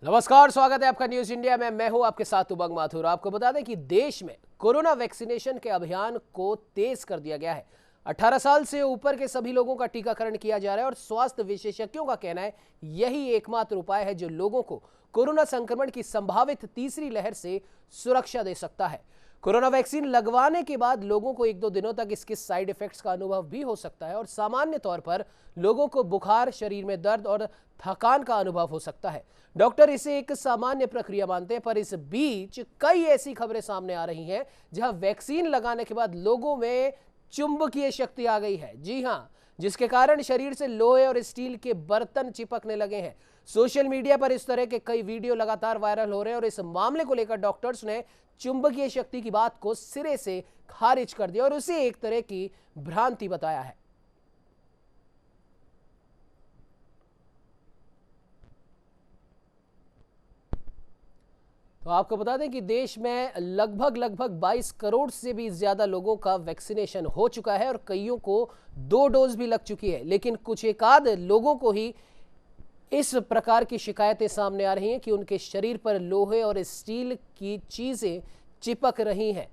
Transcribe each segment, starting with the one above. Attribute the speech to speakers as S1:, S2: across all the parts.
S1: नमस्कार, स्वागत है आपका न्यूज इंडिया में। मैं हूं आपके साथ उमंग माथुर। आपको बता दें कि देश में कोरोना वैक्सीनेशन के अभियान को तेज कर दिया गया है। 18 साल से ऊपर के सभी लोगों का टीकाकरण किया जा रहा है और स्वास्थ्य विशेषज्ञों का कहना है यही एकमात्र उपाय है जो लोगों को कोरोना संक्रमण की संभावित तीसरी लहर से सुरक्षा दे सकता है। कोरोना वैक्सीन लगवाने के बाद लोगों को 1-2 दिनों तक इसके साइड इफेक्ट्स का अनुभव भी हो सकता है और सामान्य तौर पर लोगों को बुखार, शरीर में दर्द और थकान का अनुभव हो सकता है। डॉक्टर इसे एक सामान्य प्रक्रिया मानते हैं, पर इस बीच कई ऐसी खबरें सामने आ रही हैं जहां वैक्सीन लगाने के बाद लोगों में चुंबकीय शक्ति आ गई है। जी हां, जिसके कारण शरीर से लोहे और स्टील के बर्तन चिपकने लगे हैं। सोशल मीडिया पर इस तरह के कई वीडियो लगातार वायरल हो रहे हैं और इस मामले को लेकर डॉक्टर्स ने चुंबकीय शक्ति की बात को सिरे से खारिज कर दिया और उसे एक तरह की भ्रांति बताया है। तो आपको बता दें कि देश में लगभग 22 करोड़ से भी ज्यादा लोगों का वैक्सीनेशन हो चुका है और कईयों को 2 डोज भी लग चुकी है, लेकिन कुछ एकाध लोगों को ही इस प्रकार की शिकायतें सामने आ रही हैं कि उनके शरीर पर लोहे और स्टील की चीजें चिपक रही हैं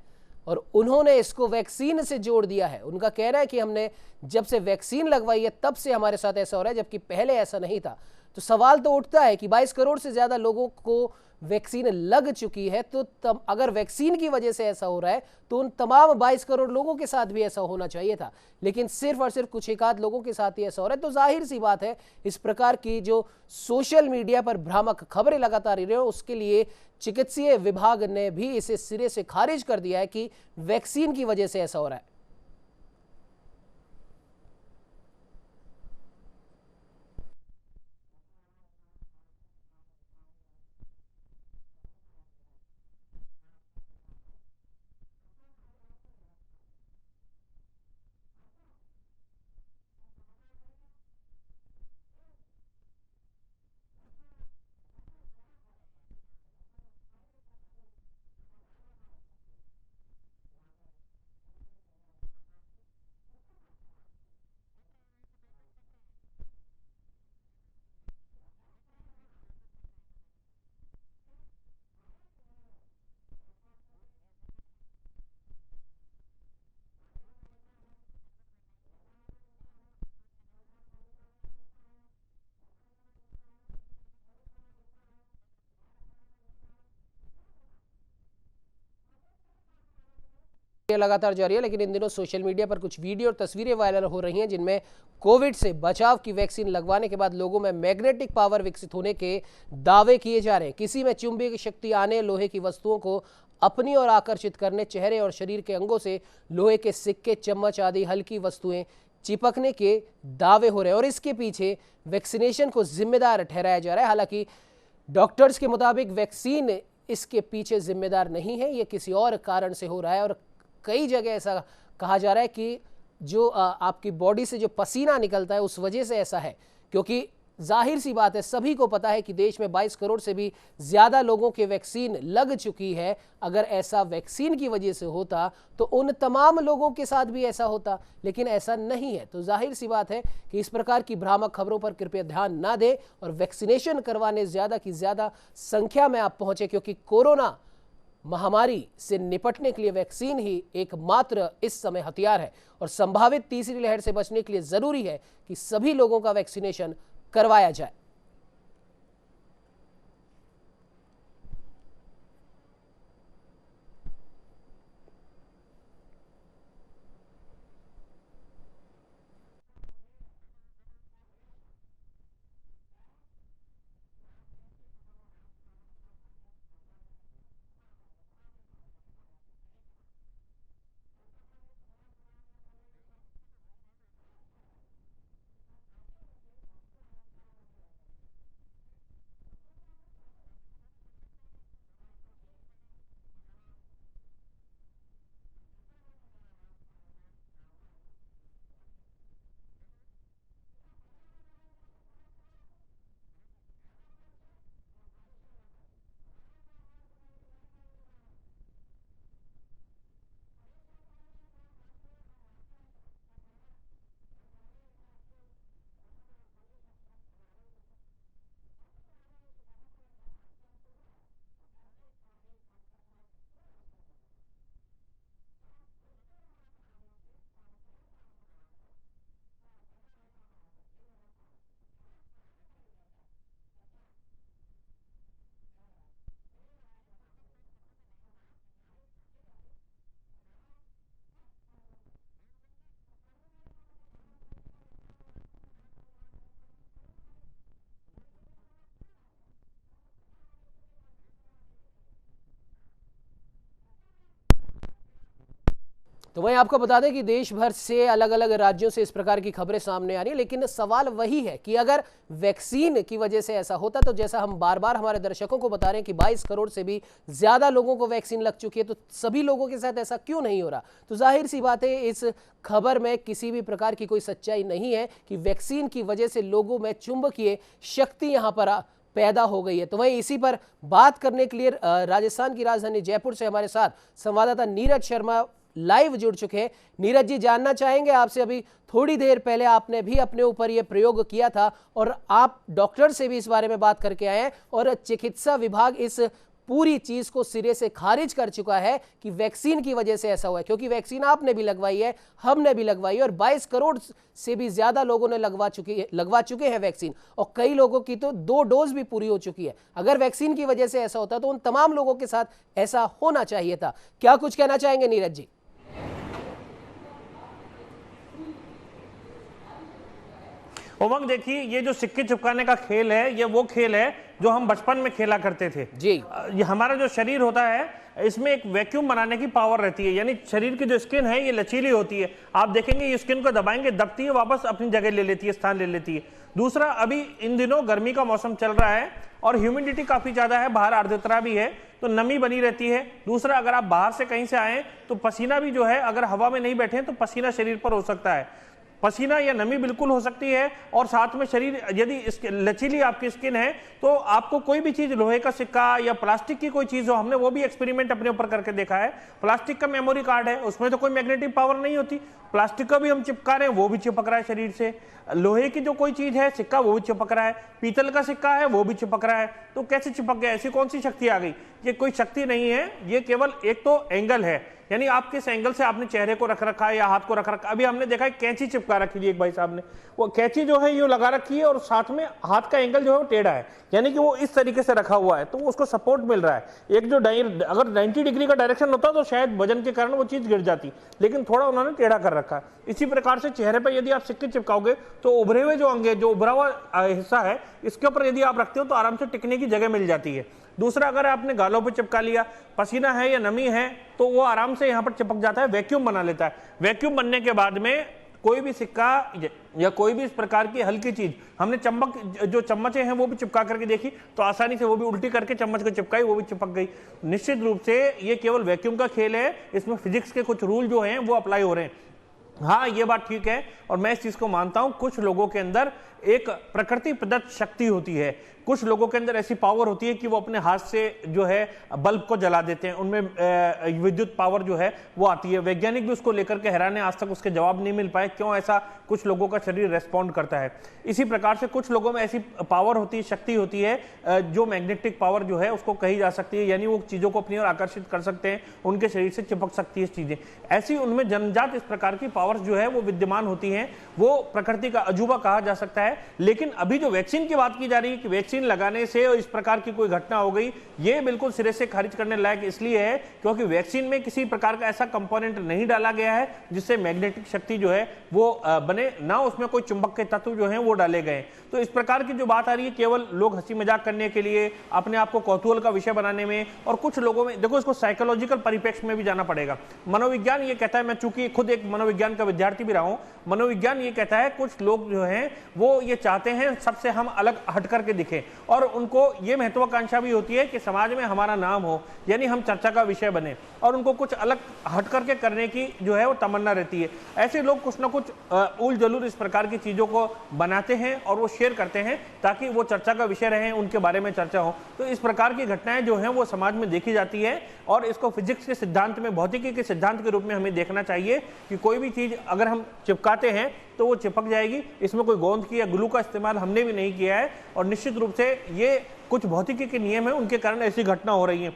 S1: और उन्होंने इसको वैक्सीन से जोड़ दिया है। उनका कहना है कि हमने जब से वैक्सीन लगवाई है तब से हमारे साथ ऐसा हो रहा है, जबकि पहले ऐसा नहीं था। तो सवाल तो उठता है कि 22 करोड़ से ज्यादा लोगों को वैक्सीन लग चुकी है, तो अगर वैक्सीन की वजह से ऐसा हो रहा है तो उन तमाम 22 करोड़ लोगों के साथ भी ऐसा होना चाहिए था, लेकिन सिर्फ और सिर्फ कुछ एकाध लोगों के साथ ही ऐसा हो रहा है। तो जाहिर सी बात है, इस प्रकार की जो सोशल मीडिया पर भ्रामक खबरें लगातार आ रही हैं, उसके लिए चिकित्सीय विभाग ने भी इसे सिरे से खारिज कर दिया है कि वैक्सीन की वजह से ऐसा हो रहा है। लगातार जारी है, लेकिन इन दिनों सोशल मीडिया पर कुछ वीडियो और तस्वीरें वायरल हो रही हैं जिनमें कोविड से बचाव की वैक्सीन लगवाने के बाद लोगों में मैग्नेटिक पावर विकसित होने के दावे किए जा रहे हैं। किसी में चुंबकीय की शक्ति आने, लोहे की वस्तुओं को अपनी ओर आकर्षित करने, चेहरे और शरीर के अंगों से लोहे के सिक्के, चम्मच आदि हल्की वस्तुएं चिपकने के दावे हो रहे हैं और इसके पीछे वैक्सीनेशन को जिम्मेदार ठहराया जा रहा है। हालांकि डॉक्टर्स के मुताबिक वैक्सीन इसके पीछे जिम्मेदार नहीं है, यह किसी और कारण से हो रहा है और कई जगह ऐसा कहा जा रहा है कि जो आपकी बॉडी से जो पसीना निकलता है उस वजह से ऐसा है, क्योंकि जाहिर सी बात है, सभी को पता है कि देश में 22 करोड़ से भी ज्यादा लोगों के वैक्सीन लग चुकी है। अगर ऐसा वैक्सीन की वजह से होता तो उन तमाम लोगों के साथ भी ऐसा होता, लेकिन ऐसा नहीं है। तो जाहिर सी बात है कि इस प्रकार की भ्रामक खबरों पर कृपया ध्यान ना दें और वैक्सीनेशन करवाने ज्यादा की ज्यादा संख्या में आप पहुंचे, क्योंकि कोरोना महामारी से निपटने के लिए वैक्सीन ही एकमात्र इस समय हथियार है और संभावित तीसरी लहर से बचने के लिए जरूरी है कि सभी लोगों का वैक्सीनेशन करवाया जाए। तो वहीं आपको बता दें कि देश भर से अलग अलग राज्यों से इस प्रकार की खबरें सामने आ रही हैं, लेकिन सवाल वही है कि अगर वैक्सीन की वजह से ऐसा होता, तो जैसा हम बार बार हमारे दर्शकों को बता रहे हैं कि 22 करोड़ से भी ज्यादा लोगों को वैक्सीन लग चुकी है, तो सभी लोगों के साथ ऐसा क्यों नहीं हो रहा? तो जाहिर सी बात है, इस खबर में किसी भी प्रकार की कोई सच्चाई नहीं है कि वैक्सीन की वजह से लोगों में चुंबकीय शक्ति यहां पर पैदा हो गई है। तो वहीं इसी पर बात करने के लिए राजस्थान की राजधानी जयपुर से हमारे साथ संवाददाता नीरज शर्मा लाइव जुड़ चुके हैं। नीरज जी, जानना चाहेंगे आपसे, अभी थोड़ी देर पहले आपने भी अपने ऊपर यह प्रयोग किया था और आप डॉक्टर से भी इस बारे में बात करके आए हैं और चिकित्सा विभाग इस पूरी चीज को सिरे से खारिज कर चुका है कि वैक्सीन की वजह से ऐसा हुआ है, क्योंकि वैक्सीन आपने भी लगवाई है, हमने भी लगवाई है और 22 करोड़ से भी ज्यादा लोगों ने लगवा चुके हैं वैक्सीन, और कई लोगों की तो 2 डोज भी पूरी हो चुकी है। अगर वैक्सीन की वजह से ऐसा होता तो उन तमाम लोगों के साथ ऐसा होना चाहिए था। क्या कुछ कहना चाहेंगे नीरज जी?
S2: उमंग, देखिए, ये जो सिक्के चिपकाने का खेल है, ये वो खेल है जो हम बचपन में खेला करते थे
S1: जी।
S2: ये हमारा जो शरीर होता है, इसमें एक वैक्यूम बनाने की पावर रहती है, यानी शरीर की जो स्किन है ये लचीली होती है। आप देखेंगे ये स्किन को दबाएंगे, दबती है, वापस अपनी जगह ले लेती है, स्थान ले लेती है। दूसरा, अभी इन दिनों गर्मी का मौसम चल रहा है और ह्यूमिडिटी काफी ज्यादा है, बाहर आर्द्रता भी है, तो नमी बनी रहती है। दूसरा, अगर आप बाहर से कहीं से आए तो पसीना भी जो है, अगर हवा में नहीं बैठे तो पसीना शरीर पर हो सकता है, पसीना या नमी बिल्कुल हो सकती है। और साथ में शरीर यदि लचीली आपकी स्किन है तो आपको कोई भी चीज, लोहे का सिक्का या प्लास्टिक की कोई चीज हो, हमने वो भी एक्सपेरिमेंट अपने ऊपर करके देखा है। प्लास्टिक का मेमोरी कार्ड है, उसमें तो कोई मैग्नेटिक पावर नहीं होती, प्लास्टिक का भी हम चिपका रहे हैं, वो भी चिपक रहा है शरीर से। लोहे की जो कोई चीज है, सिक्का, वो भी चिपक रहा है, पीतल का सिक्का है वो भी चिपक रहा है। तो कैसे चिपक गया? ऐसी कौन सी शक्ति आ गई? ये कोई शक्ति नहीं है, ये केवल एक तो एंगल है, यानी आप किस एंगल से आपने चेहरे को रख रखा है या हाथ को रख रखा है। अभी हमने देखा है कैंची चिपका रखी थी एक भाई साहब ने, वो कैंची जो है ये लगा रखी है और साथ में हाथ का एंगल जो है वो टेढ़ा है, यानी कि वो इस तरीके से रखा हुआ है, तो उसको सपोर्ट मिल रहा है। एक जो अगर 90 डिग्री का डायरेक्शन होता तो शायद वजन के कारण वो चीज गिर जाती, लेकिन थोड़ा उन्होंने टेढ़ा कर रखा है। इसी प्रकार से चेहरे पर यदि आप सिक्के चिपकाओगे तो उभरे हुए जो अंग है, जो उभरा हुआ हिस्सा है, इसके ऊपर यदि आप रखते हो तो आराम से टिकने की जगह मिल जाती है। दूसरा, अगर आपने गालों पे चिपका लिया, पसीना है या नमी है, तो वो आराम से यहां पर चिपक जाता है, वैक्यूम बना लेता है। वैक्यूम बनने के बाद में कोई भी सिक्का या कोई भी इस प्रकार की हल्की चीज, हमने जो चम्मचें हैं वो भी चिपका करके देखी, तो आसानी से वो भी उल्टी करके चम्मच को चिपकाई, वो भी चिपक गई। निश्चित रूप से ये केवल वैक्यूम का खेल है, इसमें फिजिक्स के कुछ रूल जो हैं वो अप्लाई हो रहे हैं। हाँ, ये बात ठीक है और मैं इस चीज को मानता हूं, कुछ लोगों के अंदर एक प्रकृति प्रदत्त शक्ति होती है, कुछ लोगों के अंदर ऐसी पावर होती है कि वो अपने हाथ से जो है बल्ब को जला देते हैं, उनमें विद्युत पावर जो है वो आती है। वैज्ञानिक भी उसको लेकर के हैरान है, आज तक उसके जवाब नहीं मिल पाए क्यों ऐसा कुछ लोगों का शरीर रेस्पॉन्ड करता है। इसी प्रकार से कुछ लोगों में ऐसी पावर होती है, शक्ति होती है, जो मैग्नेटिक पावर जो है उसको कही जा सकती है, यानी वो चीजों को अपनी ओर आकर्षित कर सकते हैं, उनके शरीर से चिपक सकती है चीजें। ऐसी उनमें जन्मजात इस प्रकार की पावर्स जो है वो विद्यमान होती हैं, वो प्रकृति का अजूबा कहा जा सकता है। लेकिन अभी जो वैक्सीन की बात की जा रही है कि वैक्सीन लगाने से इस प्रकार की कोई घटना हो गई, ये बिल्कुल सिरे से खारिज करने लायक इसलिए है क्योंकि वैक्सीन में किसी प्रकार का ऐसा कंपोनेंट नहीं डाला गया है जिससे मैग्नेटिक शक्ति जो है वो बने, ना उसमें कोई चुंबक के तत्व जो हैं वो डाले गए। तो इस प्रकार की जो बात आ रही है, केवल लोग हंसी मजाक करने के लिए, अपने आप को कौतूहल का विषय बनाने में, और कुछ लोगों में देखो इसको साइकोलॉजिकल परिप्रेक्ष्य में भी जाना पड़ेगा। मनोविज्ञान ये कहता है, मैं चूंकि खुद एक मनोविज्ञान का विद्यार्थी भी रहा हूं, मनोविज्ञान ये कहता है कुछ लोग जो हैं वो ये चाहते हैं सबसे हम अलग हट करके दिखें, और उनको ये महत्वाकांक्षा भी होती है कि समाज में हमारा नाम हो, यानी हम चर्चा का विषय बने, और उनको कुछ अलग हट करके करने की जो है वो तमन्ना रहती है। ऐसे लोग कुछ ना कुछ उल जलूल इस प्रकार की चीजों को बनाते हैं और वो शेयर करते हैं ताकि वो चर्चा का विषय रहे, उनके बारे में चर्चा हो। तो इस प्रकार की घटनाएं जो हैं वो समाज में देखी जाती है, और इसको फिजिक्स के सिद्धांत में, भौतिकी के सिद्धांत के रूप में हमें देखना चाहिए कि कोई भी चीज अगर हम चिपकाते हैं तो वो चिपक जाएगी। इसमें कोई गोंद की या ग्लू का इस्तेमाल हमने भी नहीं किया है, और निश्चित रूप से ये कुछ भौतिकी के नियम है, उनके कारण ऐसी घटना हो रही है।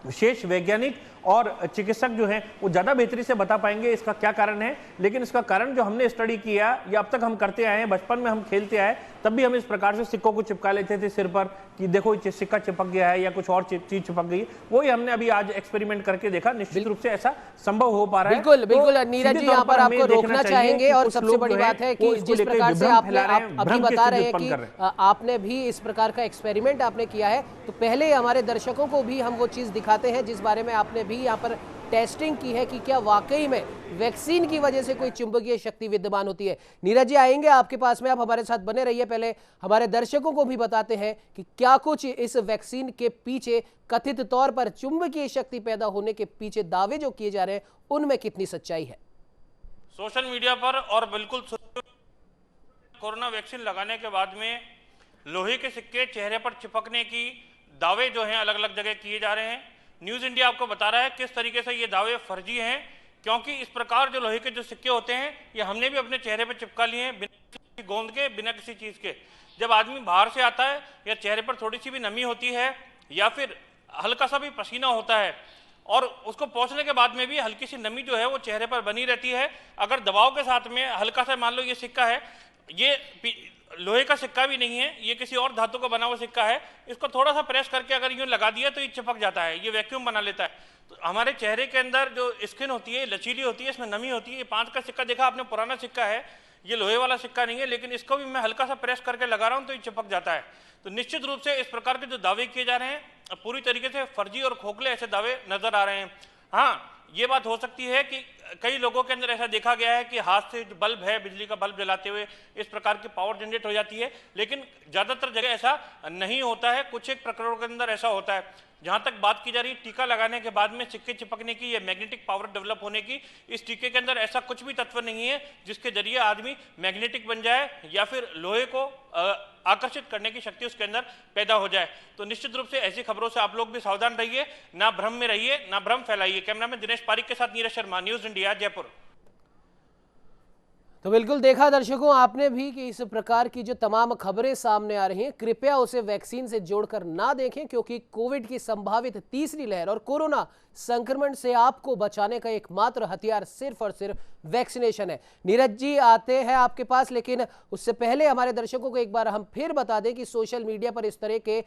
S2: विशेष वैज्ञानिक और चिकित्सक जो हैं वो ज़्यादा बेहतरी से बता पाएंगे इसका क्या कारण है, लेकिन इसका कारण जो हमने स्टडी किया या अब तक हम करते आए हैं, बचपन में हम खेलते आए, तब भी हम इस प्रकार से सिक्कों को चिपका लेते थे सिर पर कि देखो सिक्का चिपक गया है या कुछ और चीज चिपक गई, वही हमने अभी आज एक्सपेरिमेंट करके देखा। निश्चित रूप से ऐसा संभव हो पा रहा है।
S1: बिल्कुल बिल्कुल नीरज जी, यहाँ पर आपको रोकना चाहेंगे, और सबसे बड़ी बात है कि जिस प्रकार से आपने अभी बता रहे हैं कि आपने भी इस प्रकार का एक्सपेरिमेंट आपने किया है, तो पहले हमारे दर्शकों को भी हम वो चीज दिखाते हैं जिस बारे में आपने भी यहाँ पर टेस्टिंग की है कि क्या वाकई में वैक्सीन की वजह से कोई चुंबकीय शक्ति विद्यमान होती है। नीरज जी आएंगे आपके पास में, आप हमारे साथ बने रहिए। पहले हमारे दर्शकों को भी बताते हैं कि क्या कुछ इस वैक्सीन के पीछे कथित तौर पर चुंबकीय शक्ति पैदा होने के पीछे दावे जो किए जा रहे हैं उनमें कितनी सच्चाई है।
S3: सोशल मीडिया पर और बिल्कुल कोरोना वैक्सीन लगाने के बाद में लोहे के सिक्के चेहरे पर चिपकने की दावे जो हैं अलग अलग जगह किए जा रहे हैं। न्यूज़ इंडिया आपको बता रहा है किस तरीके से ये दावे फर्जी हैं, क्योंकि इस प्रकार जो लोहे के जो सिक्के होते हैं ये हमने भी अपने चेहरे पर चिपका लिए हैं, बिना किसी गोंद के, बिना किसी चीज़ के। जब आदमी बाहर से आता है या चेहरे पर थोड़ी सी भी नमी होती है या फिर हल्का सा भी पसीना होता है और उसको पहुंचने के बाद में भी हल्की सी नमी जो है वो चेहरे पर बनी रहती है, अगर दबाव के साथ में हल्का सा, मान लो ये सिक्का है, ये लोहे का सिक्का भी नहीं है, ये किसी और धातु का बना हुआ सिक्का है, इसको थोड़ा सा प्रेस करके अगर यूं लगा दिया तो ये चिपक जाता है, ये वैक्यूम बना लेता है। तो हमारे चेहरे के अंदर जो स्किन होती है लचीली होती है, इसमें नमी होती है। ये 5 का सिक्का देखा आपने, पुराना सिक्का है, ये लोहे वाला सिक्का नहीं है, लेकिन इसको भी मैं हल्का सा प्रेस करके लगा रहा हूं तो ये चिपक जाता है। तो निश्चित रूप से इस प्रकार के जो दावे किए जा रहे हैं पूरी तरीके से फर्जी और खोखले ऐसे दावे नजर आ रहे हैं। हाँ, ये बात हो सकती है कि कई लोगों के अंदर ऐसा देखा गया है कि हाथ से जो बल्ब है, बिजली का बल्ब जलाते हुए इस प्रकार की पावर जनरेट हो जाती है, लेकिन ज्यादातर जगह ऐसा नहीं होता है। कुछ एक प्रकरणों के अंदर ऐसा होता है। जहां तक बात की जा रही है टीका लगाने के बाद में सिक्के चिपकने की या मैग्नेटिक पावर डेवलप होने की, इस टीके के अंदर ऐसा कुछ भी तत्व नहीं है जिसके जरिए आदमी मैग्नेटिक बन जाए या फिर लोहे को आकर्षित करने की शक्ति उसके अंदर पैदा हो जाए। तो निश्चित रूप से ऐसी खबरों से आप लोग भी सावधान रहिए, ना भ्रम में रहिए, ना भ्रम फैलाइए। कैमरामैन दिनेश पारिक के साथ नीरज शर्मा, न्यूज़ इंडिया, जयपुर।
S1: तो बिल्कुल देखा दर्शकों आपने भी कि इस प्रकार की जो तमाम खबरें सामने आ रही हैं, कृपया उसे वैक्सीन से जोड़कर ना देखें, क्योंकि कोविड की संभावित तीसरी लहर और कोरोना संक्रमण से आपको बचाने का एकमात्र हथियार सिर्फ और सिर्फ वैक्सीनेशन है। नीरज जी आते हैं आपके पास, लेकिन उससे पहले हमारे दर्शकों को एक बार हम फिर बता दें कि सोशल मीडिया पर इस तरह के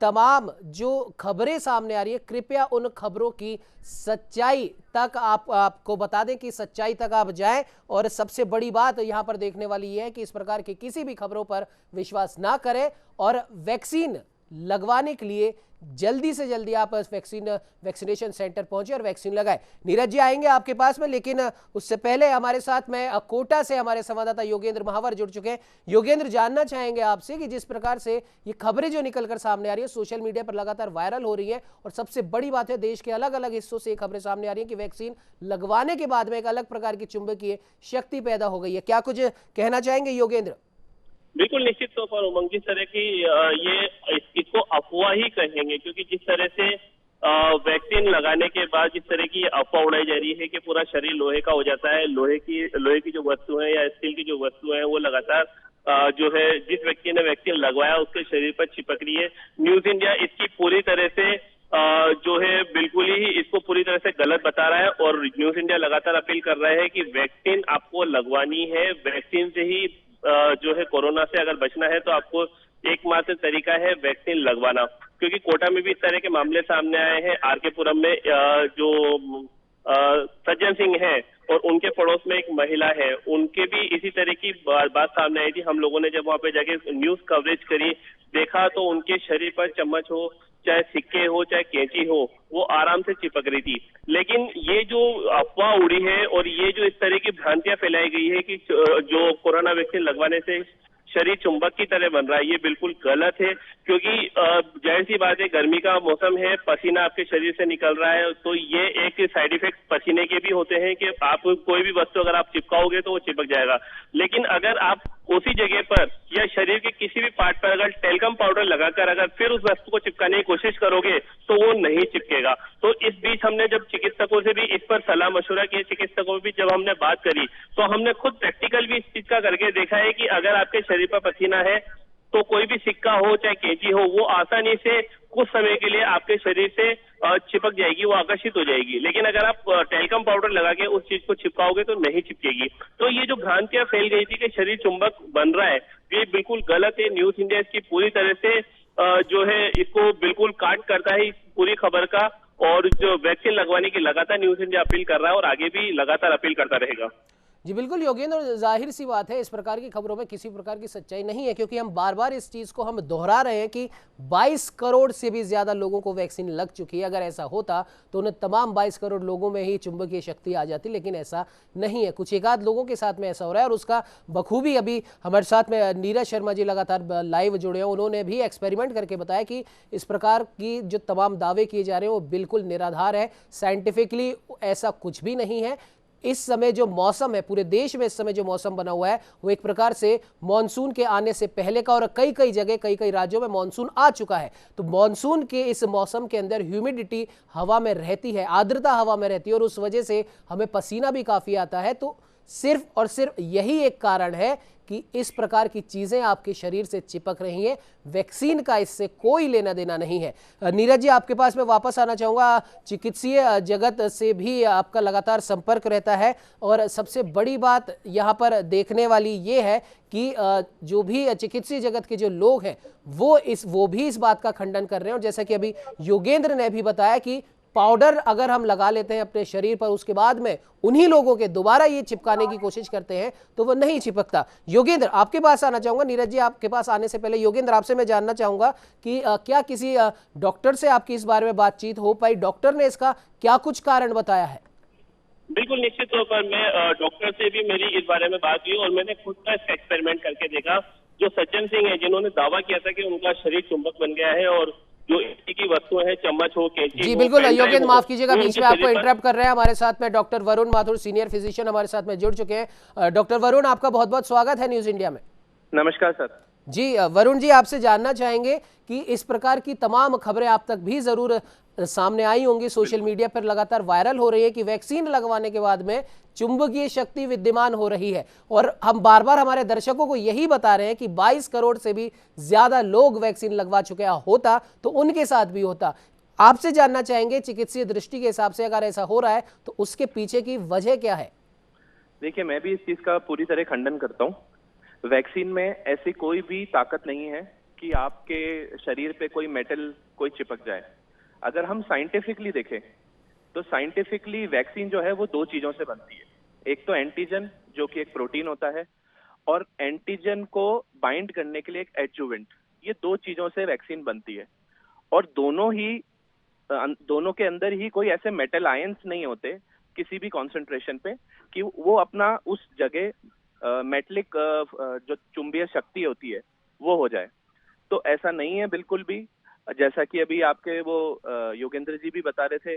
S1: तमाम जो खबरें सामने आ रही है, कृपया उन खबरों की सच्चाई तक आपको बता दें कि सच्चाई तक आप जाएं। और सबसे बड़ी बात यहां पर देखने वाली यह है कि इस प्रकार की किसी भी खबरों पर विश्वास ना करें और वैक्सीन लगवाने के लिए जल्दी से जल्दी आप वैक्सीनेशन सेंटर पहुंचे और वैक्सीन लगाएं। नीरज जी आएंगे आपके पास में, लेकिन उससे पहले हमारे साथ में कोटा से हमारे संवाददाता योगेंद्र महावर जुड़ चुके हैं। योगेंद्र, जानना चाहेंगे आपसे कि जिस प्रकार से ये खबरें जो निकलकर सामने आ रही है, सोशल मीडिया पर लगातार वायरल हो रही है, और सबसे बड़ी बात है देश के अलग अलग हिस्सों से खबरें सामने आ रही है कि वैक्सीन लगवाने के बाद में एक अलग प्रकार की चुंबकीय शक्ति पैदा हो गई है, क्या कुछ कहना चाहेंगे योगेंद्र?
S4: बिल्कुल निश्चित तौर पर उमंग, जिस तरह की ये इसको अफवाह ही कहेंगे, क्योंकि जिस तरह से वैक्सीन लगाने के बाद जिस तरह की अफवाह उड़ाई जा रही है कि पूरा शरीर लोहे का हो जाता है, लोहे की जो वस्तु है या स्टील की जो वस्तु है वो लगातार जो है जिस व्यक्ति ने वैक्सीन लगवाया उसके शरीर पर चिपक रही है। न्यूज़ इंडिया इसकी पूरी तरह से जो है बिल्कुल ही इसको पूरी तरह से गलत बता रहा है और न्यूज़ इंडिया लगातार अपील कर रहा है कि वैक्सीन आपको लगवानी है, वैक्सीन से ही जो है कोरोना से अगर बचना है तो आपको एकमात्र तरीका है वैक्सीन लगवाना। क्योंकि कोटा में भी इस तरह के मामले सामने आए हैं। आरके पुरम में जो सज्जन सिंह है और उनके पड़ोस में एक महिला है, उनके भी इसी तरह की बात सामने आई थी। हम लोगों ने जब वहां पे जाके न्यूज कवरेज करी, देखा तो उनके शरीर पर चम्मच हो, चाहे सिक्के हो, चाहे कैंची हो, वो आराम से चिपक रही थी। लेकिन ये जो अफवाह उड़ी है और ये जो इस तरह की भ्रांतियां फैलाई गई है कि जो कोरोना वैक्सीन लगवाने से शरीर चुंबक की तरह बन रहा है, ये बिल्कुल गलत है। क्योंकि जाहिर सी बात है, गर्मी का मौसम है, पसीना आपके शरीर से निकल रहा है, तो ये एक साइड इफेक्ट पसीने के भी होते हैं कि आप कोई भी वस्तु अगर आप चिपकाओगे तो वो चिपक जाएगा। लेकिन अगर आप उसी जगह पर या शरीर के किसी भी पार्ट पर अगर टेल्कम पाउडर लगाकर अगर फिर उस वस्तु को चिपकाने की कोशिश करोगे तो वो नहीं चिपकेगा। तो इस बीच हमने जब चिकित्सकों से भी इस पर सलाह मशवरा किया, चिकित्सकों भी जब हमने बात करी, तो हमने खुद प्रैक्टिकल भी इस चीज का करके देखा है कि अगर आपके शरीर पर पसीना है तो कोई भी सिक्का हो चाहे कैंची हो, वो आसानी से कुछ समय के लिए आपके शरीर से चिपक जाएगी, वो आकर्षित हो जाएगी। लेकिन अगर आप टेल्कम पाउडर लगा के उस चीज को चिपकाओगे तो नहीं चिपकेगी। तो ये जो भ्रांतियां फैल गई थी कि शरीर चुंबक बन रहा है, ये बिल्कुल गलत है। न्यूज इंडिया इसकी पूरी तरह से जो है इसको बिल्कुल काट करता है इस पूरी खबर का, और जो वैक्सीन लगवाने की लगातार न्यूज इंडिया अपील कर रहा है और आगे भी लगातार अपील करता रहेगा।
S1: जी बिल्कुल योगेंद्र, और जाहिर सी बात है इस प्रकार की खबरों में किसी प्रकार की सच्चाई नहीं है, क्योंकि हम बार बार इस चीज को हम दोहरा रहे हैं कि 22 करोड़ से भी ज्यादा लोगों को वैक्सीन लग चुकी है। अगर ऐसा होता तो उन्हें तमाम 22 करोड़ लोगों में ही चुंबकीय शक्ति आ जाती, लेकिन ऐसा नहीं है। कुछ एक आध लोगों के साथ में ऐसा हो रहा है, और उसका बखूबी अभी हमारे साथ में नीरज शर्मा जी लगातार लाइव जुड़े हैं। उन्होंने भी एक्सपेरिमेंट करके बताया कि इस प्रकार की जो तमाम दावे किए जा रहे हैं वो बिल्कुल निराधार है, साइंटिफिकली ऐसा कुछ भी नहीं है। इस समय जो मौसम है पूरे देश में, इस समय जो मौसम बना हुआ है वो एक प्रकार से मॉनसून के आने से पहले का, और कई कई जगह कई कई राज्यों में मॉनसून आ चुका है। तो मॉनसून के इस मौसम के अंदर ह्यूमिडिटी हवा में रहती है, आर्द्रता हवा में रहती है, और उस वजह से हमें पसीना भी काफी आता है। तो सिर्फ और सिर्फ यही एक कारण है कि इस प्रकार की चीजें आपके शरीर से चिपक रही हैं। वैक्सीन का इससे कोई लेना देना नहीं है। नीरज जी, आपके पास मैं वापस आना चाहूंगा। चिकित्सीय जगत से भी आपका लगातार संपर्क रहता है, और सबसे बड़ी बात यहां पर देखने वाली ये है कि जो भी चिकित्सीय जगत के जो लोग हैं वो भी इस बात का खंडन कर रहे हैं। और जैसा कि अभी योगेंद्र ने भी बताया कि पाउडर अगर हम लगा लेते हैं अपने शरीर पर, उसके बाद में उन्हीं लोगों के दोबारा ये चिपकाने की कोशिश करते हैं तो वो नहीं चिपकता। योगेंद्र, आपके पास आना चाहूंगा। नीरज जी, आपके पास आने से पहले योगेंद्र, आपसे मैं जानना चाहूंगा कि क्या किसी डॉक्टर से आपकी इस बारे में बातचीत हो पाई? डॉक्टर ने इसका क्या कुछ कारण बताया है?
S4: बिल्कुल, निश्चित तौर पर मैं डॉक्टर से भी मेरी इस बारे में बात हुई, और मैंने खुद का इसका एक्सपेरिमेंट करके देखा। जो सज्जन सिंह है, जिन्होंने दावा किया था कि उनका शरीर चुंबक बन गया है, और जो इसी की वस्तुएं हैं, चम्मच हो, कैंची
S1: जी
S4: हो,
S1: बिल्कुल
S4: पेन ड्राइव
S1: योगेंद्र,
S4: हो,
S1: माफ कीजिएगा
S4: वो
S1: बीच
S4: उनके
S1: में आपको
S4: शरीर पर।
S1: इंटरप्ट कर रहे हैं। हमारे साथ में doctor Varun Mathur, senior physician, हमारे साथ में जुड़ चुके हैं। डॉक्टर वरुण, आपका बहुत बहुत स्वागत है न्यूज इंडिया में।
S5: नमस्कार सर।
S1: जी वरुण जी, आपसे जानना चाहेंगे कि इस प्रकार की तमाम खबरें आप तक भी जरूर सामने आई होंगी, सोशल मीडिया पर लगातार वायरल हो रही है कि वैक्सीन लगवाने के बाद में चुंबकीय शक्ति विद्यमान हो रही है। और हम बार बार हमारे दर्शकों को यही बता रहे हैं कि 22 करोड़ से भी ज्यादा लोग वैक्सीन लगवा चुके हैं, होता तो उनके साथ भी होता। आपसे जानना चाहेंगे चिकित्सीय दृष्टि के हिसाब से, अगर ऐसा हो रहा है तो उसके पीछे की वजह क्या है?
S5: देखिए, मैं भी इस चीज का पूरी तरह खंडन करता हूँ। वैक्सीन में ऐसी कोई भी ताकत नहीं है कि आपके शरीर पे कोई मेटल कोई चिपक जाए। अगर हम साइंटिफिकली देखें तो साइंटिफिकली वैक्सीन जो है वो दो चीजों से बनती है। एक तो एंटीजन, जो कि एक प्रोटीन होता है, और एंटीजन को बाइंड करने के लिए एक एडजुवेंट। ये दो चीजों से वैक्सीन बनती है, और दोनों के अंदर ही कोई ऐसे मेटल आयंस नहीं होते किसी भी कॉन्सेंट्रेशन पे कि वो अपना उस जगह मेटलिक जो चुंबकीय शक्ति होती है वो हो जाए। तो ऐसा नहीं है बिल्कुल भी। जैसा कि अभी आपके वो योगेंद्र जी भी बता रहे थे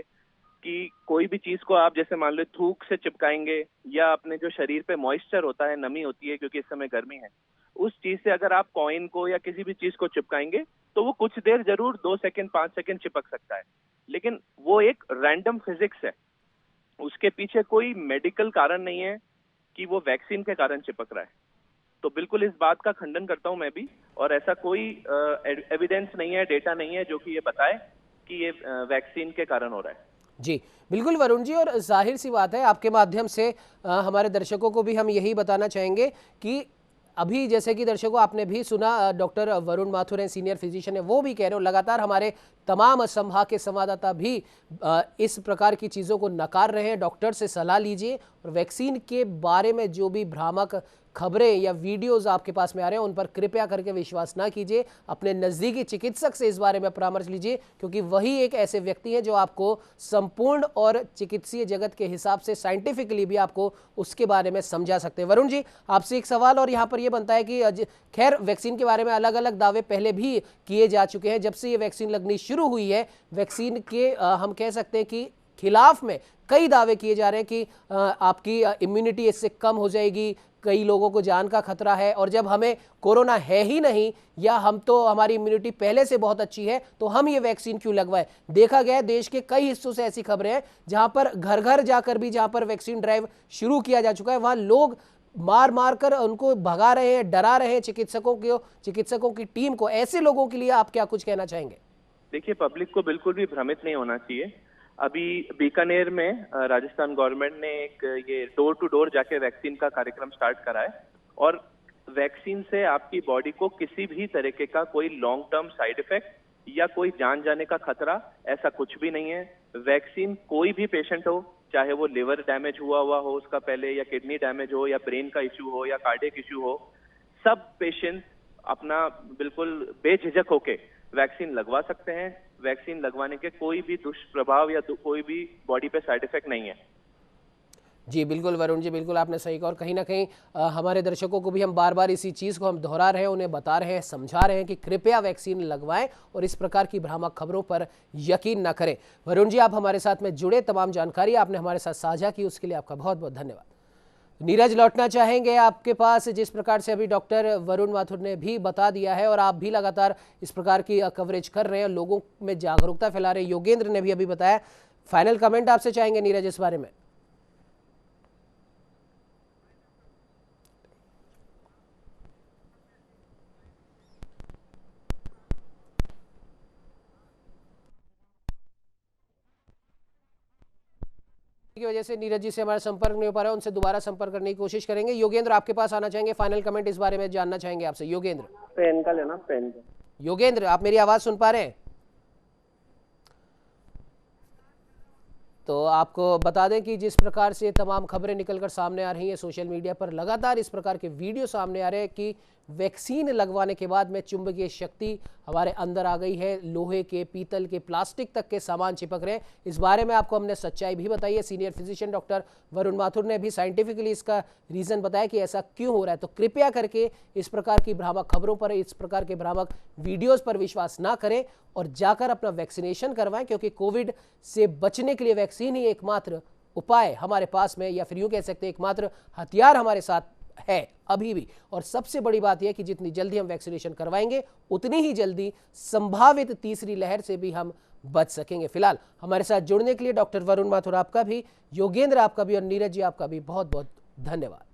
S5: कि कोई भी चीज को आप जैसे मान लो थूक से चिपकाएंगे, या अपने जो शरीर पे मॉइस्चर होता है, नमी होती है क्योंकि इस समय गर्मी है, उस चीज से अगर आप कॉइन को या किसी भी चीज को चिपकाएंगे तो वो कुछ देर जरूर 2 सेकंड 5 सेकंड चिपक सकता है, लेकिन वो एक रैंडम फिजिक्स है। उसके पीछे कोई मेडिकल कारण नहीं है कि वो वैक्सीन के कारण चिपक रहा है। तो बिल्कुल इस बात का खंडन करता हूं मैं भी, और ऐसा कोई एविडेंस नहीं है, डेटा नहीं है जो कि ये बताए कि ये वैक्सीन के कारण हो रहा है।
S1: जी बिल्कुल वरुण जी, और जाहिर सी बात है आपके माध्यम से हमारे दर्शकों को भी हम यही बताना चाहेंगे कि अभी जैसे कि दर्शकों आपने भी सुना, डॉक्टर वरुण माथुर हैं, सीनियर फिजिशियन है, वो भी कह रहे हो लगातार हमारे तमाम संभाग के संवाददाता भी इस प्रकार की चीज़ों को नकार रहे हैं। डॉक्टर से सलाह लीजिए, और वैक्सीन के बारे में जो भी भ्रामक खबरें या वीडियोस आपके पास में आ रहे हैं उन पर कृपया करके विश्वास ना कीजिए। अपने नज़दीकी चिकित्सक से इस बारे में परामर्श लीजिए, क्योंकि वही एक ऐसे व्यक्ति हैं जो आपको संपूर्ण और चिकित्सीय जगत के हिसाब से साइंटिफिकली भी आपको उसके बारे में समझा सकते हैं। वरुण जी, आपसे एक सवाल और यहाँ पर यह बनता है कि खैर वैक्सीन के बारे में अलग अलग दावे पहले भी किए जा चुके हैं। जब से ये वैक्सीन लगनी शुरू हुई है, वैक्सीन के हम कह सकते हैं कि खिलाफ में कई दावे किए जा रहे हैं कि आपकी इम्यूनिटी इससे कम हो जाएगी, कई लोगों को जान का खतरा है, और जब हमें कोरोना है ही नहीं या हम तो हमारी इम्यूनिटी पहले से बहुत अच्छी है तो हम ये वैक्सीन क्यों लगवाएं। देखा गया है देश के कई हिस्सों से ऐसी खबरें हैं जहां पर घर घर जाकर भी, जहां पर वैक्सीन ड्राइव शुरू किया जा चुका है, वहां लोग मार मार कर उनको भगा रहे हैं, डरा रहे हैं चिकित्सकों की टीम को। ऐसे लोगों के लिए आप क्या कुछ कहना चाहेंगे?
S5: देखिए, पब्लिक को बिल्कुल भी भ्रमित नहीं होना चाहिए। अभी बीकानेर में राजस्थान गवर्नमेंट ने एक ये डोर टू डोर जाके वैक्सीन का कार्यक्रम स्टार्ट करा है, और वैक्सीन से आपकी बॉडी को किसी भी तरीके का कोई लॉन्ग टर्म साइड इफेक्ट या कोई जान जाने का खतरा ऐसा कुछ भी नहीं है। वैक्सीन कोई भी पेशेंट हो, चाहे वो लिवर डैमेज हुआ हो उसका पहले, या किडनी डैमेज हो, या ब्रेन का इश्यू हो, या कार्डियक इश्यू हो, सब पेशेंट अपना बिल्कुल बेझिझक होके वैक्सीन लगवा सकते हैं। वैक्सीन लगवाने के कोई भी दुष्प्रभाव या कोई भी बॉडी पे साइड इफेक्ट नहीं है।
S1: जी बिल्कुल वरुण जी, बिल्कुल आपने सही कहा। और कहीं ना कहीं हमारे दर्शकों को भी हम बार बार इसी चीज़ को हम दोहरा रहे हैं, उन्हें बता रहे हैं, समझा रहे हैं कि कृपया वैक्सीन लगवाएं और इस प्रकार की भ्रामक खबरों पर यकीन न करें। वरुण जी, आप हमारे साथ में जुड़े, तमाम जानकारी आपने हमारे साथ साझा की, उसके लिए आपका बहुत बहुत धन्यवाद। नीरज, लौटना चाहेंगे आपके पास। जिस प्रकार से अभी डॉक्टर वरुण माथुर ने भी बता दिया है और आप भी लगातार इस प्रकार की कवरेज कर रहे हैं, लोगों में जागरूकता फैला रहे हैं, योगेंद्र ने भी अभी बताया, फाइनल कमेंट आपसे चाहेंगे नीरज इस बारे में। की वजह से नीरज जी से हमारा संपर्क नहीं हो पा रहा है, उनसे दोबारा संपर्क करने की कोशिश करेंगे। योगेंद्र, आपके पास आना चाहेंगे, फाइनल कमेंट इस बारे में जानना चाहेंगे आपसे। योगेंद्र,
S4: पेन का लेना, पेन।
S1: योगेंद्र, आप मेरी आवाज सुन पा रहे हैं? तो आपको बता दें कि जिस प्रकार से तमाम खबरें निकलकर सामने आ रही हैं सोशल मीडिया पर, लगातार इस प्रकार के वीडियो सामने आ रहे हैं कि वैक्सीन लगवाने के बाद में चुंबकीय शक्ति हमारे अंदर आ गई है, लोहे के, पीतल के, प्लास्टिक तक के सामान चिपक रहे हैं। इस बारे में आपको हमने सच्चाई भी बताई है। Senior physician doctor Varun Mathur ने भी साइंटिफिकली इसका रीज़न बताया कि ऐसा क्यों हो रहा है। तो कृपया करके इस प्रकार की भ्रामक खबरों पर, इस प्रकार के भ्रामक वीडियोज़ पर विश्वास ना करें और जाकर अपना वैक्सीनेशन करवाएं, क्योंकि कोविड से बचने के लिए वैक्सीन ही एकमात्र उपाय हमारे पास में, या फिर यूँ कह सकते हैं एकमात्र हथियार हमारे साथ है अभी भी। और सबसे बड़ी बात यह कि जितनी जल्दी हम वैक्सीनेशन करवाएंगे उतनी ही जल्दी संभावित तीसरी लहर से भी हम बच सकेंगे। फिलहाल हमारे साथ जुड़ने के लिए डॉक्टर वरुण माथुर आपका भी, योगेंद्र आपका भी और नीरज जी आपका भी बहुत बहुत धन्यवाद।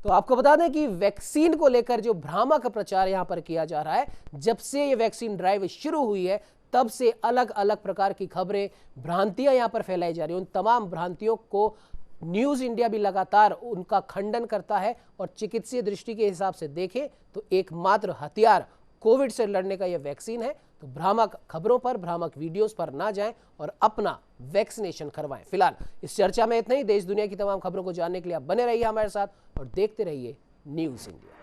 S1: तो आपको बता दें कि वैक्सीन को लेकर जो भ्रामक प्रचार यहां पर किया जा रहा है, जब से ये वैक्सीन ड्राइव शुरू हुई है तब से अलग अलग प्रकार की खबरें, भ्रांतियां यहां पर फैलाई जा रही हैं। उन तमाम भ्रांतियों को न्यूज़ इंडिया भी लगातार उनका खंडन करता है और चिकित्सीय दृष्टि के हिसाब से देखें तो एकमात्र हथियार कोविड से लड़ने का यह वैक्सीन है। तो भ्रामक खबरों पर, भ्रामक वीडियोस पर ना जाएं और अपना वैक्सीनेशन करवाएं। फिलहाल इस चर्चा में इतना ही। देश दुनिया की तमाम खबरों को जानने के लिए आप बने रहिए हमारे साथ और देखते रहिए न्यूज़ इंडिया।